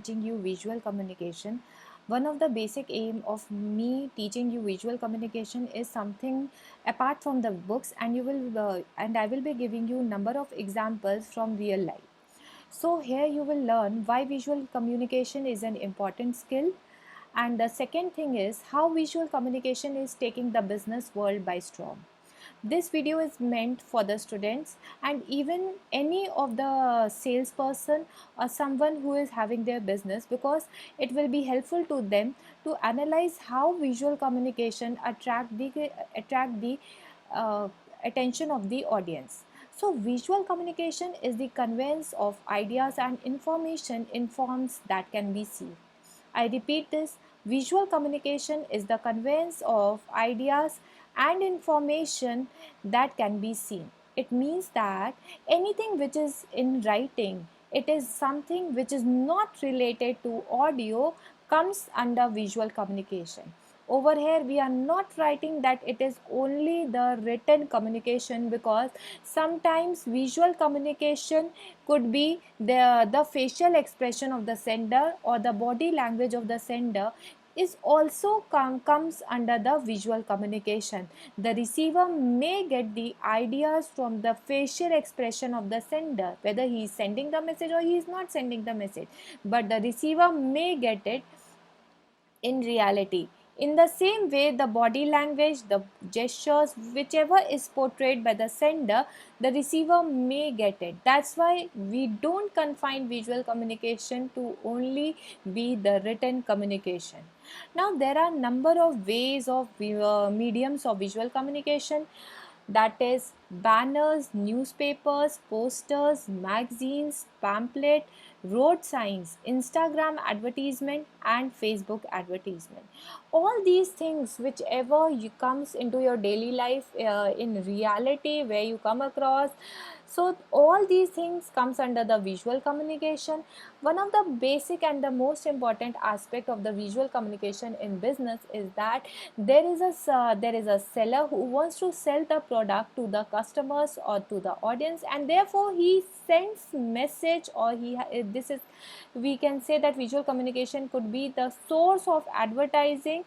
teaching you visual communication. One of the basic aim of me teaching you visual communication is something apart from the books, and I will be giving you number of examples from real life. So here you will learn why visual communication is an important skill, and the second thing is how visual communication is taking the business world by storm. This video is meant for the students and even any of the salesperson or someone who is having their business, because it will be helpful to them to analyze how visual communication attract the uh, attention of the audience. So visual communication is the conveyance of ideas and information in forms that can be seen. I repeat this: visual communication is the conveyance of ideas and information that can be seen. It means that anything which is in writing, it is something which is not related to audio, comes under visual communication. Over here we are not writing that it is only the written communication, because sometimes visual communication could be the facial expression of the sender or the body language of the sender is also comes under the visual communication. The receiver may get the ideas from the facial expression of the sender, whether he is sending the message or he is not sending the message, but the receiver may get it in reality. In the same way, the body language, the gestures, whichever is portrayed by the sender, the receiver may get it. That's why we don't confine visual communication to only be the written communication. Now, there are number of ways of mediums of visual communication, that is banners, newspapers, posters, magazines, pamphlet, road signs, Instagram advertisement and Facebook advertisement. All these things whichever you comes into your daily life in reality where you come across, so all these things comes under the visual communication. One of the basic and the most important aspect of the visual communication in business is that there is a seller who wants to sell the product to the customers or to the audience, and therefore he sends message, or this is, we can say that visual communication could be the source of advertising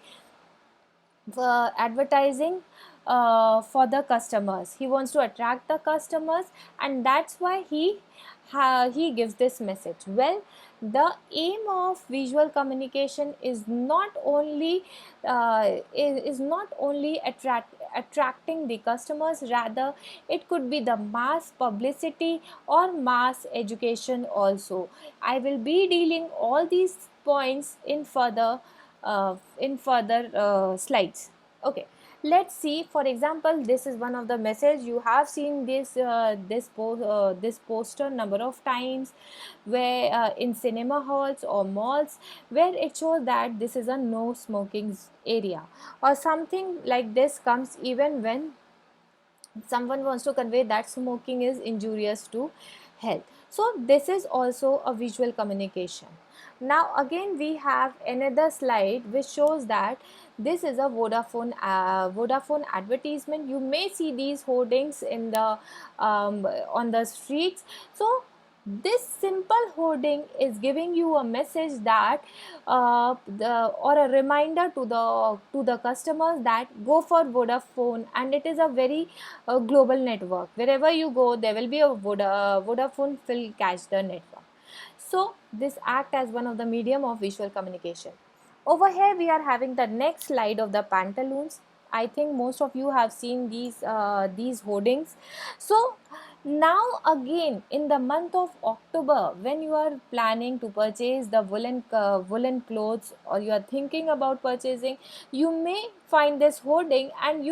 for the customers. He wants to attract the customers, and that's why he gives this message. Well, the aim of visual communication is not only attracting the customers, rather it could be the mass publicity or mass education also. I will be dealing all these points in further slides. Okay, let's see. For example, this is one of the message. You have seen this poster number of times, where in cinema halls or malls, where it shows that this is a no smoking area, or something like this comes even when someone wants to convey that smoking is injurious to health. So this is also a visual communication. Now again we have another slide which shows that this is a Vodafone advertisement. You may see these hoardings in the on the streets. So this simple hoarding is giving you a message that or a reminder to the customers that go for Vodafone, and it is a very global network. Wherever you go, there will be a Vodafone will catch the network. So this act as one of the medium of visual communication. Over here we are having the next slide of the pantaloons. I think most of you have seen these hoardings. So now again, in the month of October, when you are planning to purchase the woolen clothes, or you are thinking about purchasing, you may find this hoarding, and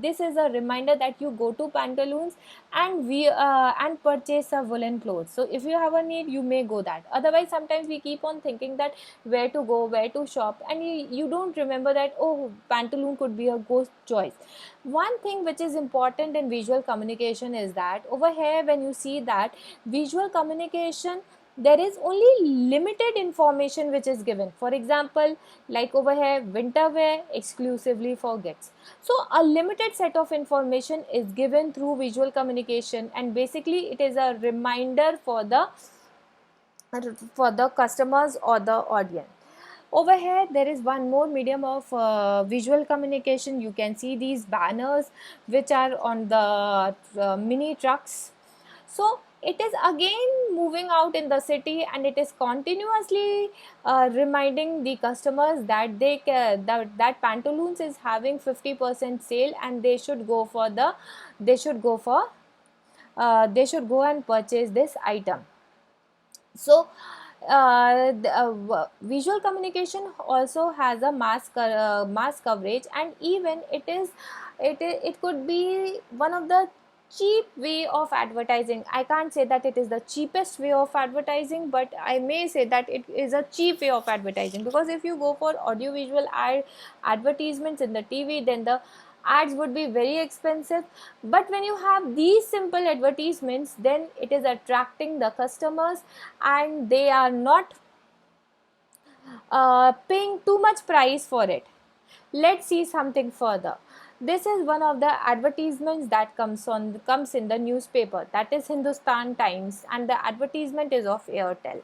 this is a reminder that you go to pantaloons and purchase a woolen clothes. So if you have a need, you may go that. Otherwise, sometimes we keep on thinking that where to go, where to shop, and you don't remember that, oh, pantaloon could be a good choice. One thing which is important in visual communication is that over here when you see that visual communication, there is only limited information which is given. For example, like over here, winter wear exclusively for kids. So a limited set of information is given through visual communication, and basically it is a reminder for the for the customers or the audience. Over here there is one more medium of visual communication. You can see these banners which are on the mini trucks. So it is again moving out in the city, and it is continuously reminding the customers that that Pantaloons is having 50% sale, and they should go for the they should go for they should go and purchase this item. So visual communication also has a mass coverage, and even it could be one of the cheap way of advertising. I can't say that it is the cheapest way of advertising, but I may say that it is a cheap way of advertising, because if you go for audiovisual advertisements in the TV, then the ads would be very expensive. But when you have these simple advertisements, then it is attracting the customers, and they are not paying too much price for it. Let's see something further. This is one of the advertisements that comes in the newspaper, that is Hindustan Times, and the advertisement is of Airtel.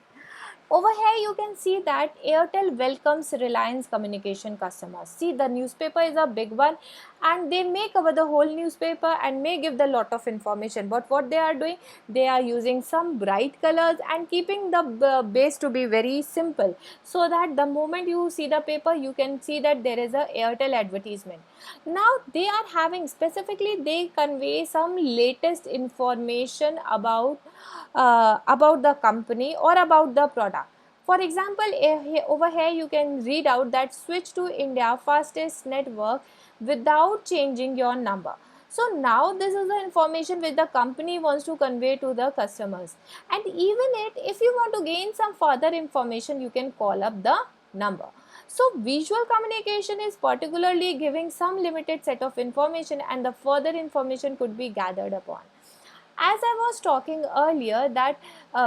Over here you can see that Airtel welcomes Reliance Communication customers. See, the newspaper is a big one, and they may cover the whole newspaper and may give the lot of information. But what they are doing, they are using some bright colors and keeping the base to be very simple, so that the moment you see the paper, you can see that there is a Airtel advertisement. Now they are having, specifically they convey some latest information about the company or about the product. For example, over here you can read out that switch to India fastest network without changing your number. So now this is the information which the company wants to convey to the customers. And even if you want to gain some further information, you can call up the number. So visual communication is particularly giving some limited set of information, and the further information could be gathered upon. As I was talking earlier, that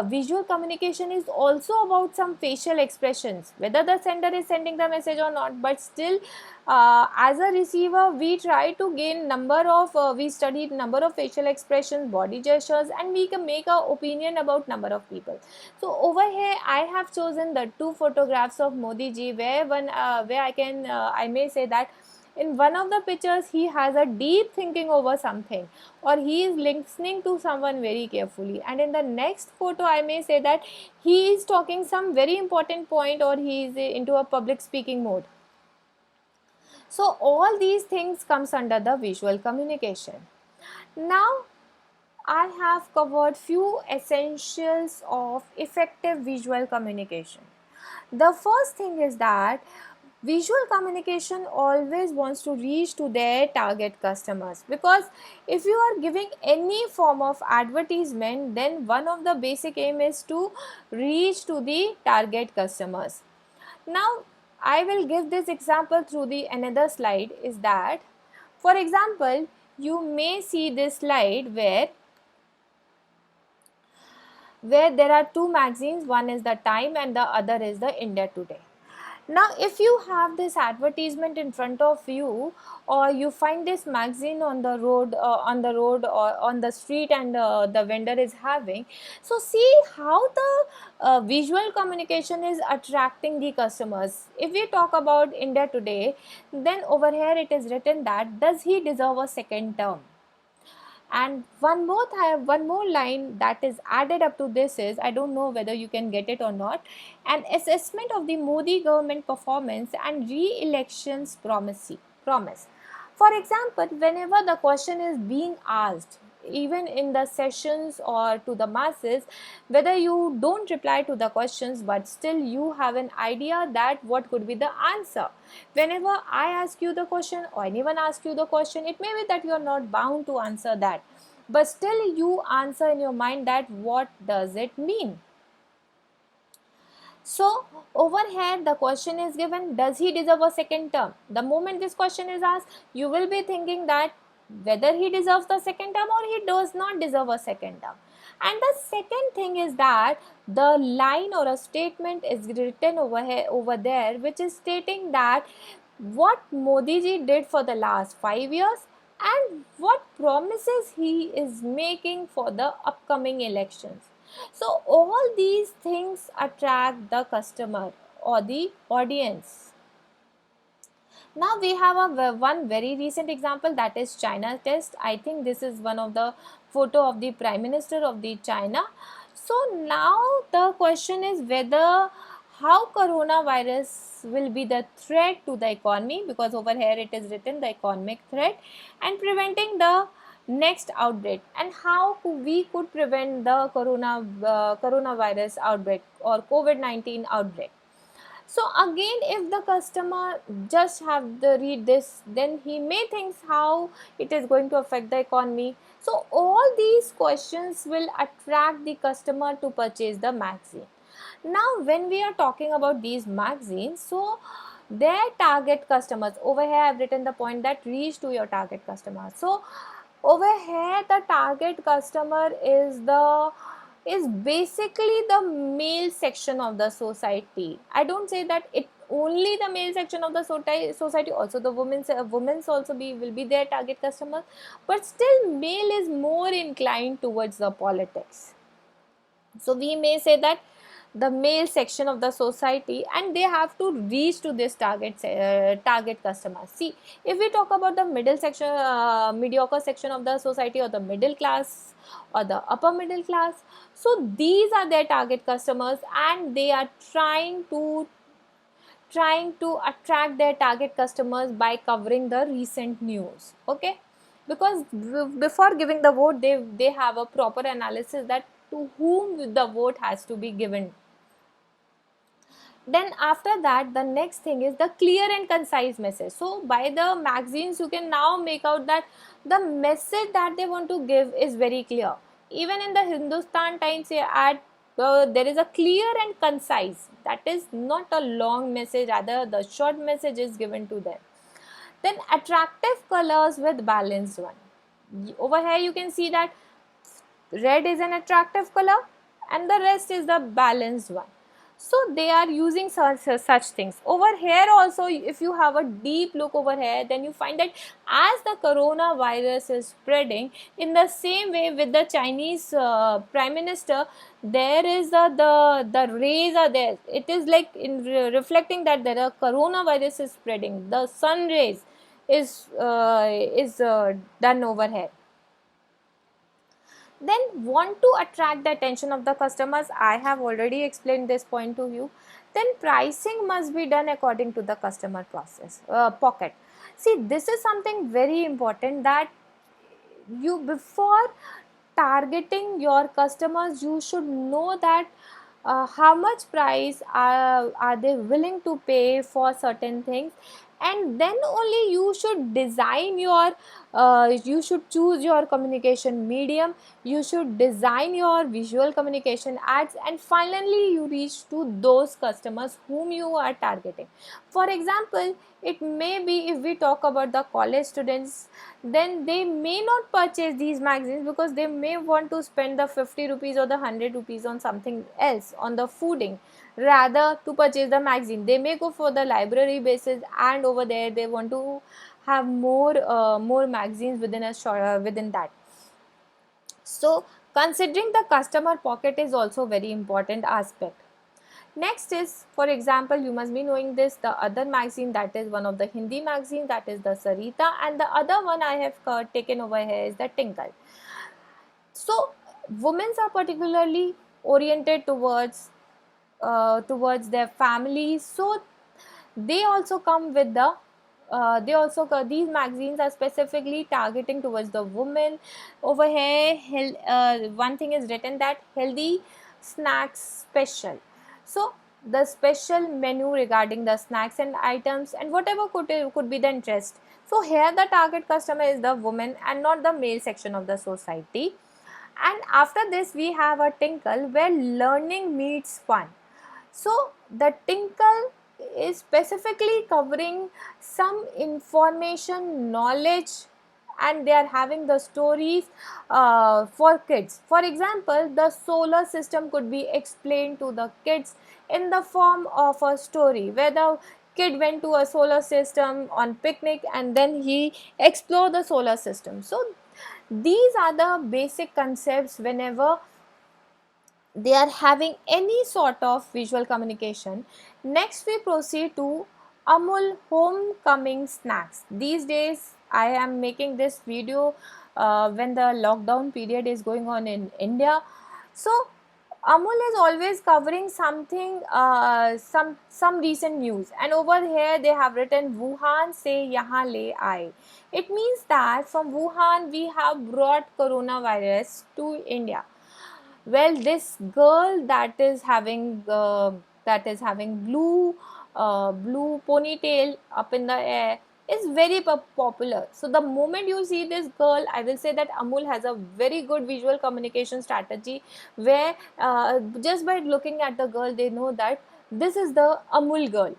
visual communication is also about some facial expressions, whether the sender is sending the message or not. But still, as a receiver, we try to gain we studied number of facial expressions, body gestures, and we can make our opinion about number of people. So over here I have chosen the two photographs of Modi ji, where I may say that in one of the pictures he has a deep thinking over something, or he is listening to someone very carefully, and in the next photo I may say that he is talking some very important point, or he is into a public speaking mode. So all these things comes under the visual communication. Now I have covered few essentials of effective visual communication. The first thing is that visual communication always wants to reach to their target customers, because if you are giving any form of advertisement, then one of the basic aim is to reach to the target customers. Now I will give this example through the another slide. Is that, for example, you may see this slide where there are two magazines, one is the Time and the other is the India Today. Now if you have this advertisement in front of you, or you find this magazine on the road, or on the street, and the vendor is having, so see how the visual communication is attracting the customers. If we talk about India Today, then over here it is written that, does he deserve a second term? And one more line that is added up to this is, I don't know whether you can get it or not, an assessment of the Modi government performance and re-elections promise. For example, whenever the question is being asked, even in the sessions or to the masses, whether you don't reply to the questions, but still you have an idea that what could be the answer. Whenever I ask you the question, or anyone asks you the question, it may be that you are not bound to answer that, but still you answer in your mind that what does it mean. So over here the question is given, does he deserve a second term? The moment this question is asked, you will be thinking that whether he deserves the second term or he does not deserve a second term. And the second thing is that the line or a statement is written over there, which is stating that what Modi ji did for the last 5 years and what promises he is making for the upcoming elections. So all these things attract the customer or the audience. Now we have one very recent example, that is China test. I think this is one of the photo of the Prime Minister of the China. So now the question is whether how coronavirus will be the threat to the economy, because over here it is written the economic threat, and preventing the next outbreak, and how we could prevent the coronavirus outbreak or COVID-19 outbreak. So again, if the customer just have the read this, then he may think how it is going to affect the economy. So all these questions will attract the customer to purchase the magazine. Now when we are talking about these magazines, so their target customers, over here I have written the point that reach to your target customer. So over here the target customer is basically the male section of the society. I don't say that it only the male section of the society, also the women's also will be their target customer, but still male is more inclined towards the politics. So we may say that the male section of the society, and they have to reach to this target customer. See, if we talk about the middle section, mediocre section of the society, or the middle class or the upper middle class, so these are their target customers, and they are trying to attract their target customers by covering the recent news. Okay, because before giving the vote, they have a proper analysis that to whom the vote has to be given. Then after that, the next thing is the clear and concise message. So by the magazines, you can now make out that the message that they want to give is very clear. Even in the Hindustan Times ad, there is a clear and concise, that is not a long message, rather the short message is given to them. Then attractive colors with balanced one. Over here you can see that red is an attractive color and the rest is the balanced one. So they are using such things. Over here also, if you have a deep look over here, then you find that as the coronavirus is spreading, in the same way with the Chinese Prime Minister, there is the rays are there. It is like reflecting that there are coronavirus is spreading. The sun rays is done over here. Then want to attract the attention of the customers, I have already explained this point to you. Then pricing must be done according to the customer process pocket. See, this is something very important, that you, before targeting your customers, you should know that how much price are they willing to pay for certain things, and then only you should design your you should choose your communication medium, you should design your visual communication ads, and finally you reach to those customers whom you are targeting. For example, it may be, if we talk about the college students, then they may not purchase these magazines because they may want to spend the 50 rupees or the 100 rupees on something else, on the fooding, rather to purchase the magazine. They may go for the library basis, and over there they want to have more magazines within a within that. So considering the customer pocket is also very important aspect. Next is, for example, you must be knowing this, the other magazine, that is one of the Hindi magazine, that is the Sarita, and the other one I have taken over here is the Tinkle. So women are particularly oriented towards their families, so they also come with the these magazines are specifically targeting towards the women. Over here, one thing is written that healthy snacks special. So the special menu regarding the snacks and items and whatever could be the interest. So here the target customer is the woman and not the male section of the society. And after this we have a Tinkle, where learning meets fun. So the Tinkle is specifically covering some information, knowledge, and they are having the stories for kids. For example, the solar system could be explained to the kids in the form of a story, where the kid went to a solar system on picnic and then he explored the solar system. So these are the basic concepts whenever they are having any sort of visual communication. Next we proceed to Amul homecoming snacks. These days I am making this video when the lockdown period is going on in India. So Amul is always covering something, some recent news, and over here they have written Wuhan se yahan le aaye. It means that from Wuhan we have brought coronavirus to India. Well, this girl that is having blue ponytail up in the air is very popular. So the moment you see this girl, I will say that Amul has a very good visual communication strategy, where just by looking at the girl they know that this is the Amul girl.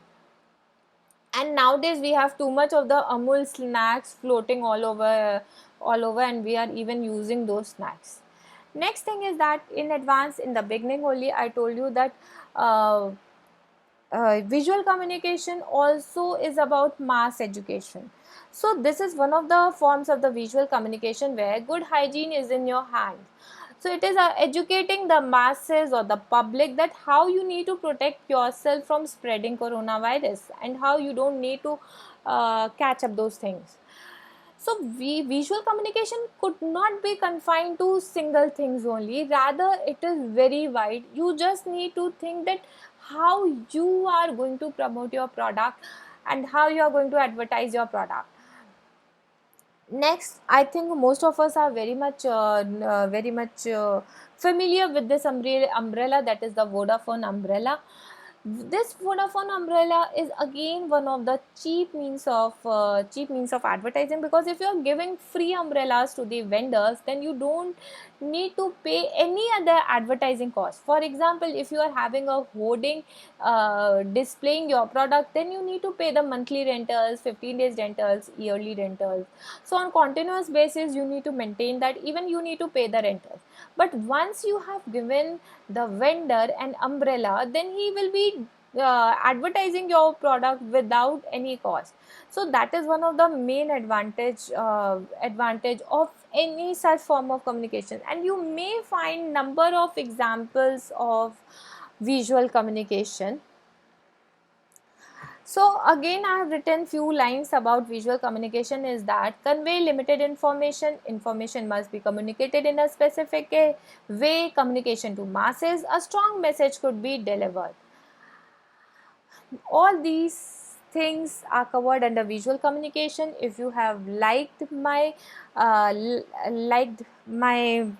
And nowadays we have too much of the Amul snacks floating all over, and we are even using those snacks. Next thing is that in advance, in the beginning only, I told you that uh, visual communication also is about mass education. So this is one of the forms of the visual communication where good hygiene is in your hand. So it is educating the masses or the public that how you need to protect yourself from spreading coronavirus, and how you don't need to catch up those things. So visual communication could not be confined to single things only, rather it is very wide. You just need to think that how you are going to promote your product and how you are going to advertise your product. Next, I think most of us are very much familiar with this umbrella, that is the Vodafone umbrella. This Vodafone umbrella is again one of the cheap means of advertising, because if you are giving free umbrellas to the vendors, then you don't need to pay any other advertising cost. For example, if you are having a hoarding displaying your product, then you need to pay the monthly rentals, 15 days rentals, yearly rentals. So on continuous basis you need to maintain that, even you need to pay the rentals. But once you have given the vendor an umbrella, then he will be advertising your product without any cost. So that is one of the main advantage of any such form of communication. And you may find number of examples of visual communication. So again, I have written few lines about visual communication, is that convey limited information. Information must be communicated in a specific way. Communication to masses. A strong message could be delivered. All these things are covered under visual communication. If you have liked my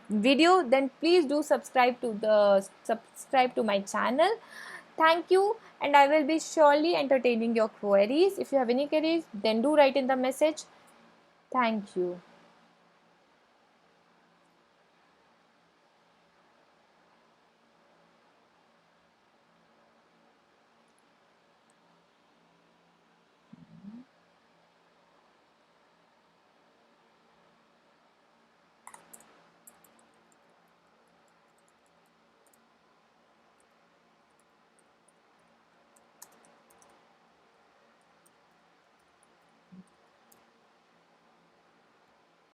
video, then please do subscribe to my channel. Thank you, and I will be surely entertaining your queries. If you have any queries, then do write in the message. Thank you.